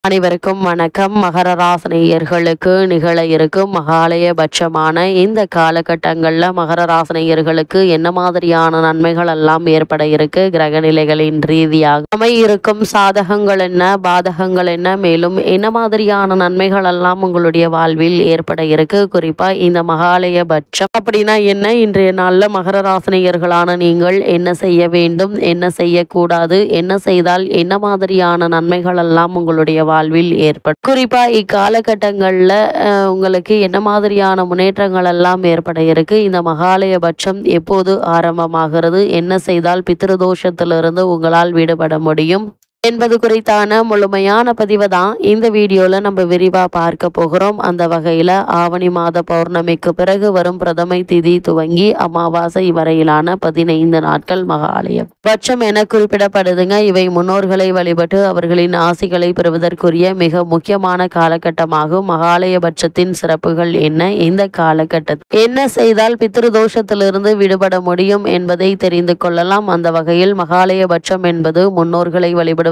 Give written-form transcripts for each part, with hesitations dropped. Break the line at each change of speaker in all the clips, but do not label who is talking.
அனைவருக்கும் வணக்கம். மகர ராசினியர்களுக்கு நிகழ இருக்கும் மகாலயபட்சமான இந்த காலகட்டங்களில் மகர ராசினியர்களுக்கு என்ன மாதிரியான நன்மைகள் எல்லாம் ஏற்பட இருக்கு, கிரக நிலைகளின் ரீதியாக அமையிருக்கும் சாதகங்கள் என்ன, பாதகங்கள் என்ன, மேலும் என்ன மாதிரியான நன்மைகள் எல்லாம் உங்களுடைய வாழ்வில் ஏற்பட இருக்கு. குறிப்பா இந்த மகாலயபட்சம் அப்படின்னா என்ன, இன்றைய நாளில் மகர ராசினியர்களான நீங்கள் என்ன செய்ய வேண்டும், என்ன செய்யக்கூடாது, என்ன செய்தால் என்ன மாதிரியான நன்மைகள் எல்லாம் உங்களுடைய வாழ்வில் ஏற்படும். குறிப்பா இக்காலகட்டங்கள்ல உங்களுக்கு என்ன மாதிரியான முன்னேற்றங்கள் எல்லாம் ஏற்பட இருக்கு, இந்த மகாலயபட்சம் எப்போது ஆரம்பமாகிறது, என்ன செய்தால் பித்ருதோஷத்திலிருந்து உங்களால் விடுபட முடியும் என்பது குறித்தான முழுமையான பதிவை தான் இந்த வீடியோல நம்ம விரிவா பார்க்க போகிறோம். அந்த வகையில ஆவணி மாத பௌர்ணமிக்கு பிறகு வரும் பிரதமை திதி துவங்கி அமாவாசை வரையிலான 15 நாட்கள் மகாலய பட்சம் என குறிப்பிடப்படுதுங்க. இவை முன்னோர்களை வழிபட்டு அவர்களின் ஆசிகளை பெறுவதற்குரிய மிக முக்கியமான காலகட்டமாகும். மகாலயபட்சத்தின் சிறப்புகள் என்ன, இந்த காலகட்டத்தில் என்ன செய்தால் பித்ருதோஷத்திலிருந்து விடுபட முடியும் என்பதை தெரிந்து கொள்ளலாம். அந்த வகையில் மகாலயபட்சம் என்பது முன்னோர்களை வழிபடுவதற்குரிய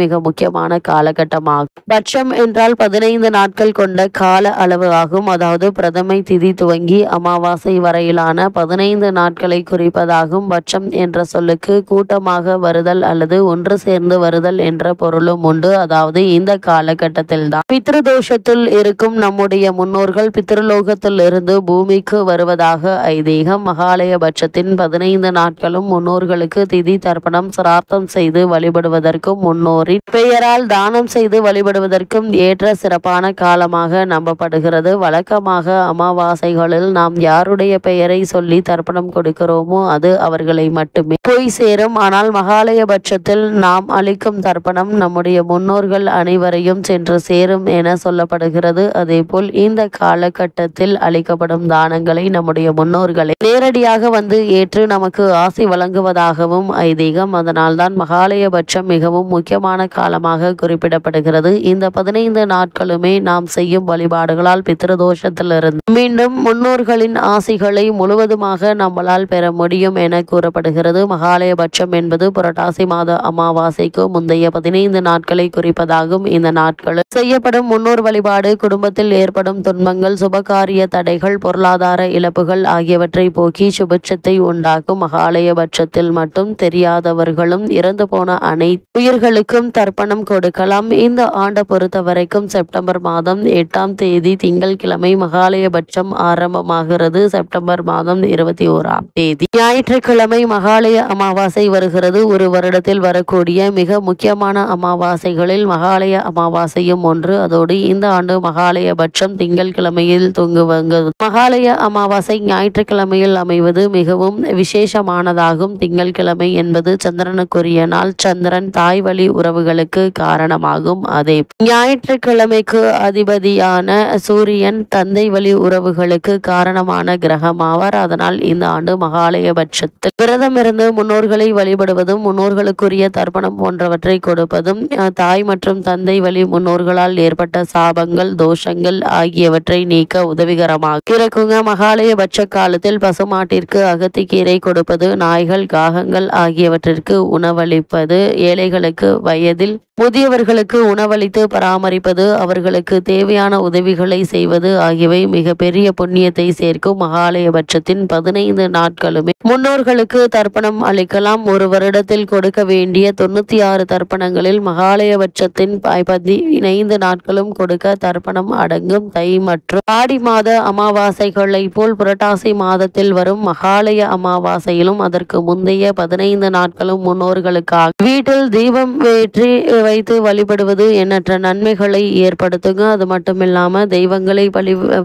மிக முக்கியமான காலகட்டமாகும். பட்சம் என்றால் 15 நாட்கள் கொண்ட கால அளவு ஆகும். அதாவது பிரதமை திதி துவங்கி அமாவாசை வரையிலான 15 நாட்களை குறிப்பதாகும். பட்சம் என்ற சொல்லுக்கு கூட்டமாக வருதல் அல்லது ஒன்று சேர்ந்து வருதல் என்ற பொருளும் உண்டு. அதாவது இந்த காலகட்டத்தில் தான் பித்ருதோஷத்தில் இருக்கும் நம்முடைய முன்னோர்கள் பித்ருலோகத்தில் இருந்து பூமிக்கு வருவதாக ஐதீகம். மகாலயபட்சத்தின் 15 நாட்களும் முன்னோர்களுக்கு திதி தர்ப்பணம் சிரார்த்தம் செய்து வழிபடுவதற்கும் முன்னோரின் பெயரால் தானம் செய்து வழிபடுவதற்கும் ஏற்ற சிறப்பான காலமாக நம்பப்படுகிறது. வழக்கமாக அமாவாசைகளில் நாம் யாருடைய பெயரை சொல்லி தர்ப்பணம் கொடுக்கிறோமோ அது அவர்களை மட்டுமே போய் சேரும். ஆனால் மகாலயபட்சத்தில் நாம் அளிக்கும் தர்ப்பணம் நம்முடைய முன்னோர்கள் அனைவரையும் சென்று சேரும் என சொல்லப்படுகிறது. அதேபோல் இந்த காலகட்டத்தில் அளிக்கப்படும் தானங்களை நம்முடைய முன்னோர்களை நேரடியாக வந்து ஏற்று நமக்கு ஆசி வழங்குவதாகவும் ஐதீகம். அதனால்தான் மகாலயபட்சம் மிகவும் முக்கியமான காலமாக குறிப்பிடப்படுகிறது. இந்த 15 நாட்களுமே நாம் செய்யும் வழிபாடுகளால் பித்ருதோஷத்திலிருந்து மீண்டும் முன்னோர்களின் ஆசிகளை முழுவதுமாக நம்மளால் பெற முடியும் என கூறப்படுகிறது. மகாலயபட்சம் என்பது புரட்டாசி மாத அமாவாசைக்கு முந்தைய 15 நாட்களை குறிப்பதாகும். இந்த நாட்களில் செய்யப்படும் முன்னோர் வழிபாடு குடும்பத்தில் ஏற்படும் துன்பங்கள், சுபகாரிய தடைகள், பொருளாதார இழப்புகள் ஆகியவற்றை போக்கி சுபிட்சத்தை உண்டாக்கும். மகாலயபட்சத்தில் மட்டும் தெரியாதவர்களும் இறந்து போன அனைத்து உயிர்களுக்கும் தர்ப்பணம் கொடுக்கலாம். இந்த ஆண்டை பொறுத்த வரைக்கும் செப்டம்பர் மாதம் 8ஆம் தேதி திங்கட்கிழமை மகாலயபட்சம் ஆரம்பமாகிறது. செப்டம்பர் மாதம் 21ஆம் தேதி ஞாயிற்றுக்கிழமை மகாலய அமாவாசை வருகிறது. ஒரு வருடத்தில் வரக்கூடிய மிக முக்கியமான அமாவாசைகளில் மகாலய அமாவாசையும் ஒன்று. அதோடு இந்த ஆண்டு மகாலயபட்சம் திங்கட்கிழமையில் தூங்குவங்க. மகாலய அமாவாசை ஞாயிற்றுக்கிழமையில் அமைவது மிகவும் விசேஷமானதாகும். திங்கட்கிழமை என்பது சந்திரனுக்குரிய நாள். சந்திரன் தாய் வழி உறவுகளுக்கு காரணமாகும். அதே ஞாயிற்றுக்கிழமைக்கு அதிபதியான சூரியன் தந்தை வழி உறவுகளுக்கு காரணமான கிரகமாவார். அதனால் இந்த ஆண்டு மகாலயபட்சத்தில் விரதம் இருந்து முன்னோர்களை வழிபடுவதும் முன்னோர்களுக்குரிய தர்ப்பணம் போன்றவற்றை கொடுப்பதும் தாய் மற்றும் தந்தை வழி முன்னோர்களால் ஏற்பட்ட சாபங்கள், தோஷங்கள் ஆகியவற்றை நீக்க உதவிகரமாக இருக்குங்க. மகாலயபட்ச காலத்தில் பசுமாட்டிற்கு அகத்திக்கீரை கொடுப்பது, நாய்கள், காகங்கள் ஆகியவற்றிற்கு உணவளிப்பது, ஏழைகளுக்கு வயதில் முதியவர்களுக்கு உணவளித்து பராமரிப்பது, அவர்களுக்கு தேவையான உதவிகளை செய்வது ஆகியவை மிக பெரிய புண்ணியத்தை சேர்க்கும். மகாலயபட்சத்தின் 15 நாட்களுமே முன்னோர்களுக்கு தர்ப்பணம் அளிக்கலாம். ஒரு வருடத்தில் கொடுக்க வேண்டிய 96 தர்ப்பணங்களில் மகாலயபட்சத்தின் 15 நாட்களும் கொடுக்க தர்ப்பணம் அடங்கும். தை மற்றும் ஆடி மாத அமாவாசைகளை போல் புரட்டாசி மாதத்தில் வரும் மகாலய அமாவாசையிலும் அதற்கு முந்தைய 15 நாட்களும் முன்னோர்களுக்காக வீட்டில் தீபம் ஏற்றி வைத்து வழிபடுவது எண்ணற்ற நன்மைகளை ஏற்படுத்துங்க. அது மட்டுமில்லாம தெய்வங்களை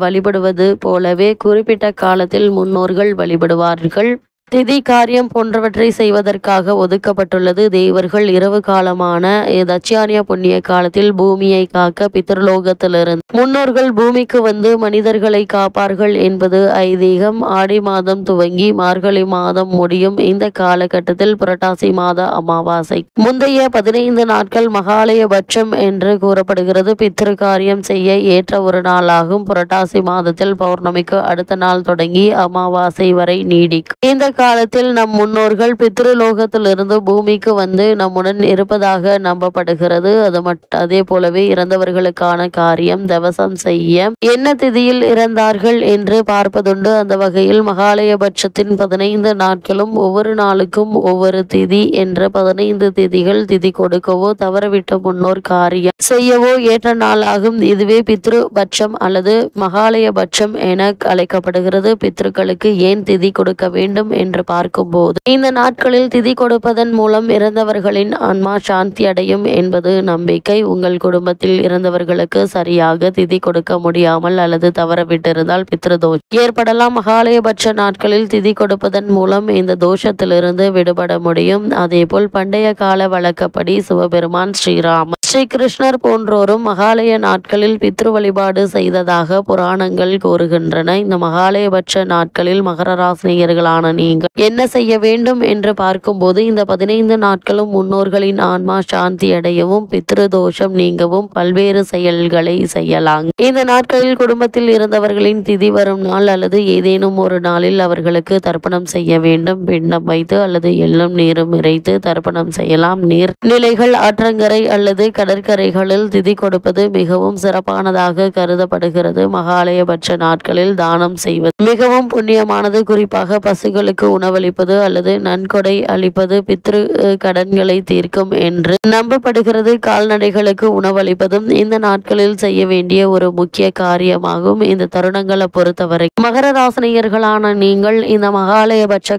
வழிபடுவது போலவே குறிப்பிட்ட காலத்தில் முன்னோர்கள் வழிபடுவார்கள். திதி காரியம் போன்றவற்றை செய்வதற்காக ஒதுக்கப்பட்டுள்ளது. தேவர்கள் இரவு காலமான தட்சியானிய புண்ணிய காலத்தில் பூமியை காக்க பித்ருலோகத்திலிருந்து முன்னோர்கள் பூமிக்கு வந்து மனிதர்களை காப்பார்கள் என்பது ஐதீகம். ஆடி மாதம் துவங்கி மார்கழி மாதம் முடியும் இந்த காலகட்டத்தில் புரட்டாசி மாத அமாவாசை முந்தைய 15 நாட்கள் மகாலயபட்சம் என்று கூறப்படுகிறது. பித்ரு காரியம் செய்ய ஏற்ற ஒரு நாளாகும். புரட்டாசி மாதத்தில் பௌர்ணமிக்கு அடுத்த நாள் தொடங்கி அமாவாசை வரை நீடிக்கும். இந்த காலத்தில் நம் முன்னோர்கள் பித்ருலோகத்திலிருந்து பூமிக்கு வந்து நம்முடன் இருப்பதாக நம்பப்படுகிறது. அதே போலவே இறந்தவர்களுக்கான காரியம் தவசம் செய்ய என்ன திதியில் இறந்தார்கள் என்று பார்ப்பதுண்டு. அந்த வகையில் மகாலயபட்சத்தின் 15 நாட்களும் ஒவ்வொரு நாளுக்கும் ஒவ்வொரு திதி என்ற 15 திதிகள் திதி கொடுக்கவோ தவறவிட்ட முன்னோர் காரியம் செய்யவோ ஏற்ற நாளாகும். இதுவே பித்ரு பட்சம் அல்லது மகாலயபட்சம் என அழைக்கப்படுகிறது. பித்ருக்களுக்கு ஏன் திதி கொடுக்க வேண்டும் என்று பார்க்கும்போது இந்த நாட்களில் திதி கொடுப்பதன் மூலம் இறந்தவர்களின் ஆன்மா சாந்தி அடையும் என்பது நம்பிக்கை. உங்கள் குடும்பத்தில் இறந்தவர்களுக்கு சரியாக திதி கொடுக்க முடியாமல் அல்லது தவறவிட்டிருந்தால் பித்ருதோஷம் ஏற்படலாம். மகாலயபட்ச நாட்களில் திதி கொடுப்பதன் மூலம் இந்த தோஷத்திலிருந்து விடுபட முடியும். அதேபோல் பண்டைய கால வழக்கப்படி சிவபெருமான் ஸ்ரீராமர் ஸ்ரீ கிருஷ்ணர் போன்றோரும் மகாலய நாட்களில் பித்ரு வழிபாடு செய்ததாக புராணங்கள் கூறுகின்றன. இந்த மகாலயபட்ச நாட்களில் மகர ராசினியர்களான நீங்கள் என்ன செய்ய வேண்டும் என்று பார்க்கும்போது இந்த 15 நாட்களும் முன்னோர்களின் ஆன்மா சாந்தி அடையவும் பித்ரு தோஷம் நீங்கவும் பல்வேறு செயல்களை செய்யலாம். இந்த நாட்களில் குடும்பத்தில் இருந்தவர்களின் திதி வரும் நாள் அல்லது ஏதேனும் ஒரு நாளில் அவர்களுக்கு தர்ப்பணம் செய்ய வேண்டும். பிண்டம் வைத்து அல்லது எள்ளும் நீரும் இறைத்து தர்ப்பணம் செய்யலாம். நீர் நிலைகள் ஆற்றங்கரை அல்லது கடற்கரைகளில் திதி கொடுப்பது மிகவும் சிறப்பானதாக கருதப்படுகிறது. மகாலயபட்ச நாட்களில் தானம் செய்வது மிகவும் புண்ணியமானது. குறிப்பாக பசுகளுக்கு உணவளிப்பது அல்லது நன்கொடை அளிப்பது பித்ரு கடன்களை தீர்க்கும் என்று நம்பப்படுகிறது. கால்நடைகளுக்கு உணவளிப்பதும் இந்த நாட்களில் செய்ய வேண்டிய ஒரு முக்கிய காரியமாகும். இந்த தருணங்களை பொறுத்தவரை மகர ராசினியர்களான நீங்கள் இந்த மகாலயபட்ச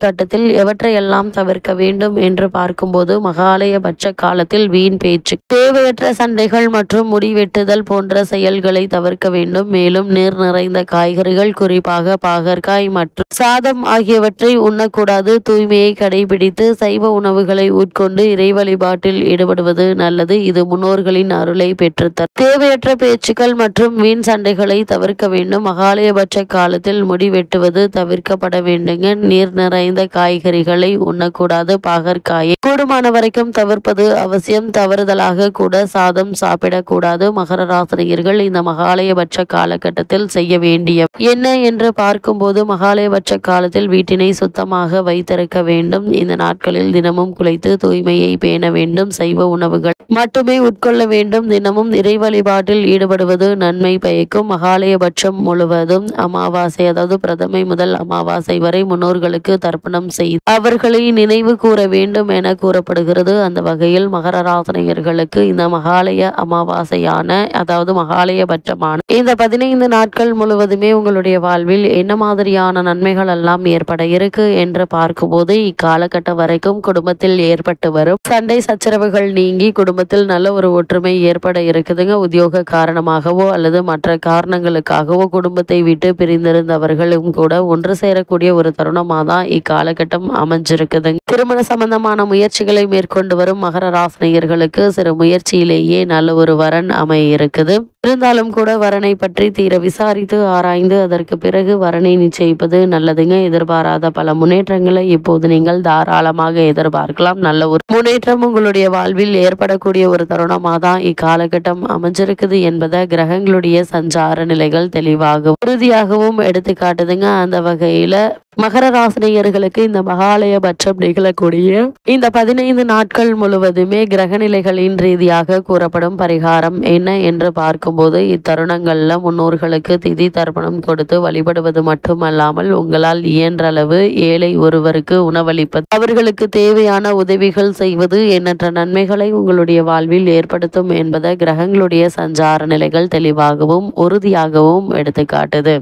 கட்டத்தில் எவற்றையெல்லாம் தவிர்க்க வேண்டும் என்று பார்க்கும்போது மகாலயபட்ச காலத்தில் வீண் பேச்சு, தேவையற்ற சண்டைகள் மற்றும் முடிவெட்டுதல் போன்ற செயல்களை தவிர்க்க வேண்டும். மேலும் நீர் நிறைந்த காய்கறிகள் குறிப்பாக பாகற்காய் மற்றும் சாதம் ஆகியவற்றை உண்ணக்கூடாது. தூய்மையை கடைபிடித்து சைவ உணவுகளை உட்கொண்டு இறை வழிபாட்டில் ஈடுபடுவது நல்லது. இது முன்னோர்களின் அருளை பெற்றுத்தரும். தேவையற்ற பேச்சுக்கள் மற்றும் வீண் சண்டைகளை தவிர்க்க வேண்டும். மகாலயபட்ச காலத்தில் முடி வெட்டுவது தவிர்க்கப்பட வேண்டுங்க. நீர் நிறைந்த காய்கறிகளை உண்ணக்கூடாது. பாகற்காயை கூடுமான வரைக்கும் தவிர்ப்பது அவசியம். தவறுதலாக கூட சாதம் சாப்பிடக்கூடாது. மகர ராசினியர்கள் இந்த மகாலயபட்ச காலகட்டத்தில் செய்ய வேண்டிய என்ன என்று பார்க்கும்போது மகாலயபட்ச காலத்தில் வீட்டினை சுத்தமாக வைத்திருக்க வேண்டும். இந்த நாட்களில் தினமும் குளித்து தூய்மையை பேண வேண்டும். சைவ உணவுகள் மட்டுமே உட்கொள்ள வேண்டும். தினமும் இறை வழிபாட்டில் ஈடுபடுவது நன்மை பயக்கும். மகாலயபட்சம் முழுவதும் அமாவாசை அதாவது பிரதமை முதல் அமாவாசை வரை முன்னோர்களுக்கு தர்ப்பணம் செய்து அவர்களை நினைவு கூற வேண்டும் என கூறப்படுகிறது. அந்த வகையில் மகர ராசினியர்களுக்கு இந்த மகாலய அமாவாசையான அதாவது மகாலயபட்சமான இந்த 15 நாட்கள் முழுவதுமே உங்களுடைய வாழ்வில் என்ன மாதிரியான நன்மைகள் எல்லாம் ஏற்பட இருக்கு என்று பார்க்கும்போது இக்காலகட்டம் வரைக்கும் குடும்பத்தில் ஏற்பட்டு வரும் சண்டை சச்சரவுகள் நீங்கி குடும்பத்தில் நல்ல ஒரு ஒற்றுமை ஏற்பட இருக்குதுங்க. உத்தியோக காரணமாகவோ அல்லது மற்ற காரணங்களுக்காகவோ குடும்பத்தை விட்டு பிரிந்திருந்தவர்களும் கூட ஒன்று சேரக்கூடிய ஒரு தருணமாக தான் இக்காலகட்டம் அமைஞ்சிருக்குது. திருமண சம்பந்தமான முயற்சிகளை மேற்கொண்டு வரும் மகர ராசினியர்களுக்கு சிறு முயற்சியிலேயே நல்ல ஒரு வரன் அமைய இருக்குது. இருந்தாலும் கூட வரனை பற்றி தீர விசாரித்து ஆராய்ந்து அதற்கு பிறகு வரனை நிச்சயிப்பது நல்லதுங்க. எதிர்பாராத பல முன்னேற்றங்களை இப்போது நீங்கள் தாராளமாக எதிர்பார்க்கலாம். நல்ல ஒரு முன்னேற்றம் உங்களுடைய வாழ்வில் ஏற்படக்கூடிய ஒரு தருணமாக தான் இக்காலகட்டம் அமைஞ்சிருக்குது என்பதை கிரகங்களுடைய சஞ்சார நிலைகள் தெளிவாக உறுதியாகவும் எடுத்து காட்டுதுங்க. அந்த வகையில மகர ராசினியர்களுக்கு இந்த மகாலயபட்சம் நிகழக்கூடிய இந்த 15 நாட்கள் முழுவதுமே கிரகநிலைகளின் ரீதியாக கூறப்படும் பரிகாரம் என்ன என்று பார்க்கும்போது இத்தருணங்கள்ல முன்னோர்களுக்கு திதி தர்ப்பணம் கொடுத்து வழிபடுவது மட்டுமல்லாமல் உங்களால் இயன்றளவு ஏழை ஒருவருக்கு உணவளிப்பது, அவர்களுக்கு தேவையான உதவிகள் செய்வது எண்ணற்ற நன்மைகளை உங்களுடைய வாழ்வில் ஏற்படுத்தும் என்பதை கிரகங்களுடைய சஞ்சார நிலைகள் தெளிவாகவும் உறுதியாகவும் எடுத்து காட்டுது.